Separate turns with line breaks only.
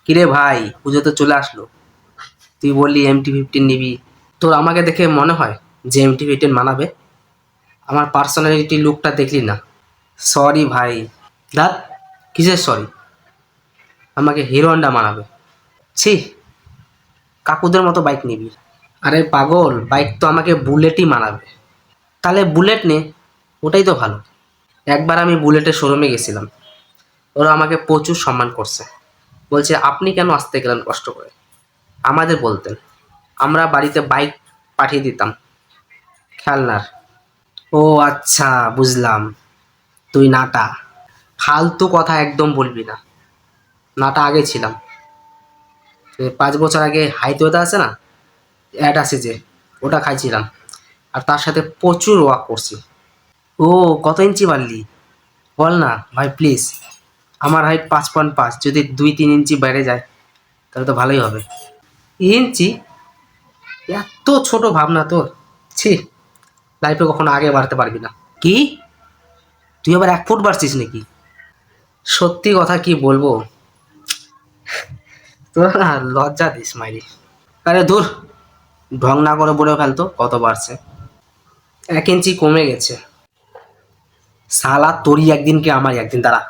কিরে ভাই, পুজো তো চলে আসলো। তুই বললি MT-15 নিবি। তোর আমাকে দেখে মনে হয় যে MT-15 মানাবে? আমার পার্সোনালিটি লুকটা দেখলি না? সরি ভাই। দাঁত, কিসের সরি? আমাকে হিরো হন্ডা মানাবে। ছি, কাকুদের মতো বাইক নিবি? আরে পাগল, বাইক তো আমাকে বুলেটই মানাবে। তাহলে বুলেট নে, ওটাই তো ভালো। একবার আমি বুলেটের শোরুমে গেছিলাম, ওরা আমাকে প্রচুর সম্মান করছে। বলছে আপনি কেন আসতে গেলেন কষ্ট করে, আমাদের বলতেন, আমরা বাড়িতে বাইক পাঠিয়ে দিতাম খেলনার। ও আচ্ছা, বুঝলাম, তুই নাটা। ফালতু কথা একদম বলবি না। নাটা আগে ছিলাম। 5 বছর আগে হাইতোয়েতে আছে না, অ্যাড আছে যে, ওটা খাইছিলাম। আর তার সাথে প্রচুর ওয়াক করছি। ও, কত ইঞ্চি বাড়লি বল না ভাই প্লিজ। আমার হাইট 5.5, যদি 2-3 ইঞ্চি বেড়ে যায় তাহলে তো ভালোই হবে। ইঞ্চি? এত ছোট ভাবনা তোর! ছি, লাইফে কখনো আগে বাড়তে পারবি না। কি, তুই আবার 1 ফুট বাড়ছিস নাকি? সত্যি কথা কি বলবো, তোরা না লজ্জা দিস মাইরি। আরে ধুর, ঢং না করে বলে ফেলতো কত বাড়ছে। 1 ইঞ্চি কমে গেছে। শালা তোরই একদিন কি আমার একদিন, দাঁড়া।